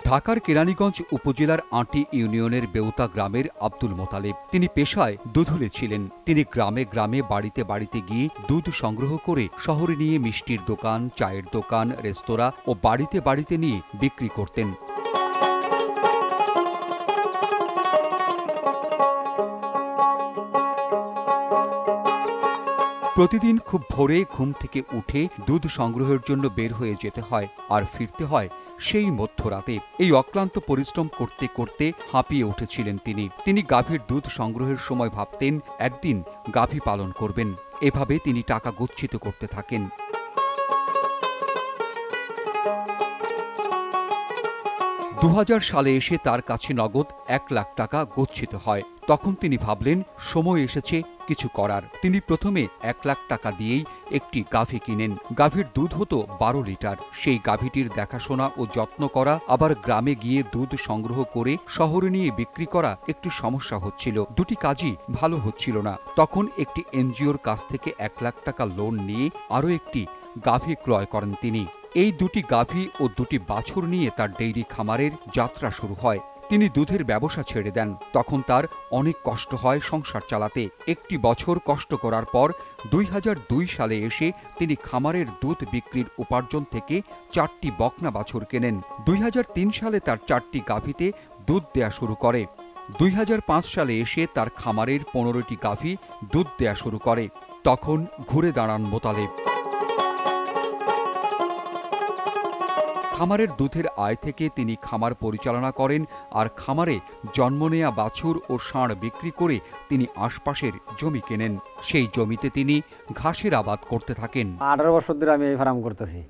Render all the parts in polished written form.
ঢাকার কেরানীগঞ্জ উপজেলার আঁটি ইউনিয়নের বেউতা গ্রামের আব্দুল মোতালেব। তিনি পেশায় দুধুলে ছিলেন। তিনি গ্রামে গ্রামে বাড়িতে বাড়িতে গিয়ে দুধ সংগ্রহ করে শহরে নিয়ে মিষ্টির দোকান, চায়ের দোকান, রেস্তোরাঁ ও বাড়িতে বাড়িতে নিয়ে বিক্রি করতেন। প্রতিদিন খুব ভোরে ঘুম থেকে উঠে দুধ সংগ্রহের জন্য বের হয়ে যেতে হয় আর ফিরতে হয় সেই মধ্যরাতে। এই অক্লান্ত পরিশ্রম করতে করতে হাঁপিয়ে উঠেছিলেন তিনি গাভীর দুধ সংগ্রহের সময় ভাবতেন একদিন গাভী পালন করবেন। এভাবে তিনি টাকা গচ্ছিত করতে থাকেন। 2000 সালে এসে তার কাছে নগদ 1 লাখ টাকা গচ্ছিত হয়। তখন তিনি ভাবলেন সময় এসেছে কিছু করার। তিনি প্রথমে 1 লাখ টাকা দিয়েই একটি গাভী কিনেন। গাভীর দুধ হতো 12 লিটার। সেই গাভীটির দেখাশোনা ও যত্ন করা, আবার গ্রামে গিয়ে দুধ সংগ্রহ করে শহরে নিয়ে বিক্রি করা একটু সমস্যা হচ্ছিল। দুটি কাজই ভালো হচ্ছিল না। তখন একটি এনজিওর কাছ থেকে 1 লাখ টাকা লোন নিয়ে আরও একটি গাভী ক্রয় করেন তিনি। এই দুটি গাভী ও দুটি বাছুর নিয়ে তার ডেইরি খামারের যাত্রা শুরু হয়। তিনি দুধের ব্যবসা ছেড়ে দেন। তখন তার অনেক কষ্ট হয় সংসার চালাতে। একটি বছর কষ্ট করার পর 2002 সালে এসে তিনি খামারের দুধ বিক্রির উপার্জন থেকে 4টি বকনা বাছুর কেনেন। 2003 সালে তার 4টি গাভীতে দুধ দেয়া শুরু করে। 2005 সালে এসে তার খামারের 15টি গাভী দুধ দেয়া শুরু করে। তখন ঘুরে দাঁড়ান মোতালেব। খামারের দুধের আয় থেকে তিনি খামার পরিচালনা করেন আর খামারে জন্ম নেয়া বাছুর ও ষাঁড় বিক্রি করে তিনি আশপাশের জমি কেনেন। সেই জমিতে তিনি ঘাসের আবাদ করতে থাকেন। 18 বছর ধরে আমি এই ফার্ম করতেছি।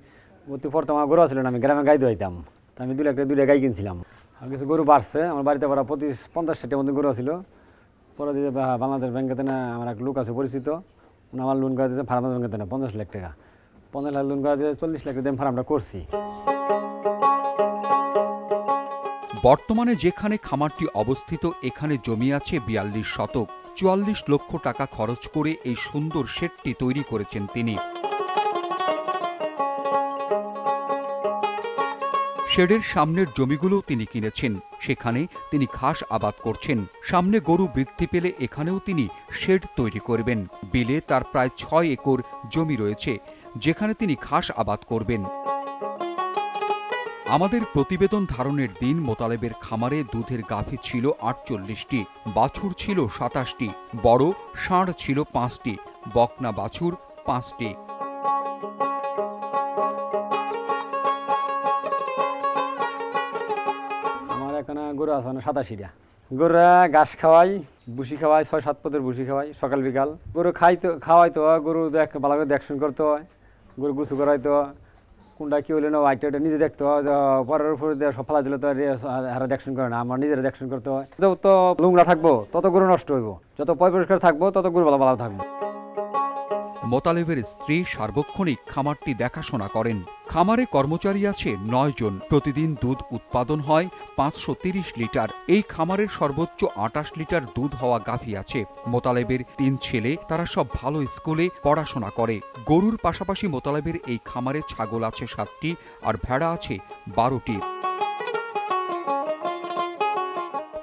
প্রথম আমার গরু ছিল না, আমি গ্রামে গাই দোয়াইতাম। আমি 2 লাখ টাকা গাই কিনছিলাম। আর কিছু গরু বাড়ছে। আমার বাড়িতে পড়া 50-60টার মধ্যে গরু ছিল। পরে দিয়ে বাংলাদেশ ব্যাংকেতে না আমার এক লোক আছে পরিচিত, আমার লোন করে দিয়েছে ফার্মার ব্যাংকেতে না 50 লাখ টাকা। 50 লাখ লোন করে দিয়ে 40 লাখ টাকা ফার্মটা করছি। বর্তমানে যেখানে খামারটি অবস্থিত এখানে জমি আছে 42 শতক। 44 লক্ষ টাকা খরচ করে এই সুন্দর শেডটি তৈরি করেছেন তিনি। শেডের সামনের জমিগুলো তিনি কিনেছেন। সেখানে তিনি ঘাস আবাদ করছেন। সামনে গরু বৃদ্ধি পেলে এখানেও তিনি শেড তৈরি করবেন। বিলে তার প্রায় 6 একর জমি রয়েছে, যেখানে তিনি ঘাস আবাদ করবেন। আমাদের প্রতিবেদন ধারণের দিন মোতালেবের খামারে দুধের গাভী ছিল 48টি, বাছুর ছিল 27টি, বড় ষাঁড় ছিল 5টি, বকনা বাছুর 5টি। আমার এখানে গরু আছে 87টা। গরুরা ঘাস খাওয়াই, ভুসি খাওয়াই, 6-7 পদের ভুসি খাওয়াই সকাল বিকাল। গরু খাওয়াইতো, গরু ভালো করে দেখশন করতে হয়, গরু গুছু করাইতো, কোনটা কি হইলে না ওইটা নিজে দেখতে হয়। পরের উপরে সব ফেলা দিলে তো আর দেখশন করে না, আমার নিজেরা দেখশন করতে হয়। যত নোংরা থাকবো তত গরু নষ্ট হইব, যত পরিষ্কার থাকবো তত গরু ভালো থাকবো। মোতালেবের স্ত্রী সার্বক্ষণিক খামারটি দেখাশোনা করেন। খামারে কর্মচারী আছে 9 জন। প্রতিদিন দুধ উৎপাদন হয় 530 লিটার। এই খামারের সর্বোচ্চ 28 লিটার দুধ হওয়া গাভী আছে। মোতালেবের 3 ছেলে, তারা সব ভালো স্কুলে পড়াশোনা করে। গরুর পাশাপাশি মোতালেবের এই খামারে ছাগল আছে 7টি আর ভেড়া আছে 12টি।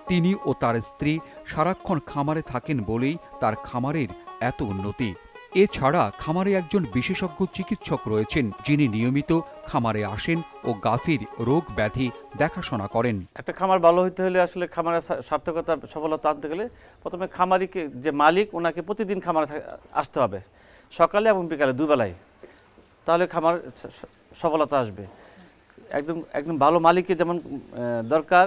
তিনি ও তার স্ত্রী সারাক্ষণ খামারে থাকেন বলেই তার খামারের এত উন্নতি। এছাড়া খামারে একজন বিশেষজ্ঞ চিকিৎসক রয়েছেন, যিনি নিয়মিত খামারে আসেন ও গাভীর রোগ ব্যাধি দেখাশোনা করেন। একটা খামার ভালো হইতে হলে আসলে খামারের সার্থকতা সফলতা আনতে গেলে প্রথমে খামারিকে, যে মালিক, ওনাকে প্রতিদিন খামারে আসতে হবে, সকালে এবং বিকালে 2 বেলায়। তাহলে খামার সফলতা আসবে। একদম ভালো মালিকের যেমন দরকার,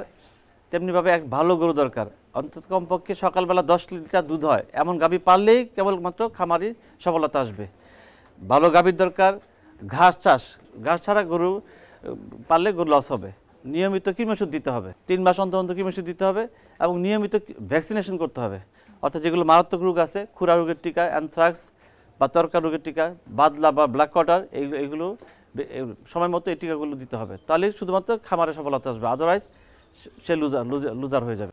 তেমনিভাবে এক ভালো গরু দরকার। অন্তত কমপক্ষে সকালবেলা 10 লিটার দুধ হয় এমন গাভী পারলেই কেবলমাত্র খামারির সফলতা আসবে। ভালো গাভীর দরকার। ঘাস চাষ, ঘাস ছাড়া গরু পারলে গরু লস হবে। নিয়মিত কৃমিওষুধ দিতে হবে, 3 মাস অন্তর অন্তর কৃমিওষুধ দিতে হবে এবং নিয়মিত ভ্যাকসিনেশন করতে হবে। অর্থাৎ যেগুলো মারাত্মক রোগ আছে, খুরা রোগের টিকা, অ্যানথ্রাক্স বা তরকা রোগের টিকা, বাদলা বা ব্ল্যাক কোয়াটার, এইগুলো সময় মতো এই টিকাগুলো দিতে হবে। তাহলে শুধুমাত্র খামারে সফলতা আসবে, আদারওয়াইজ সে লুজার হয়ে যাবে।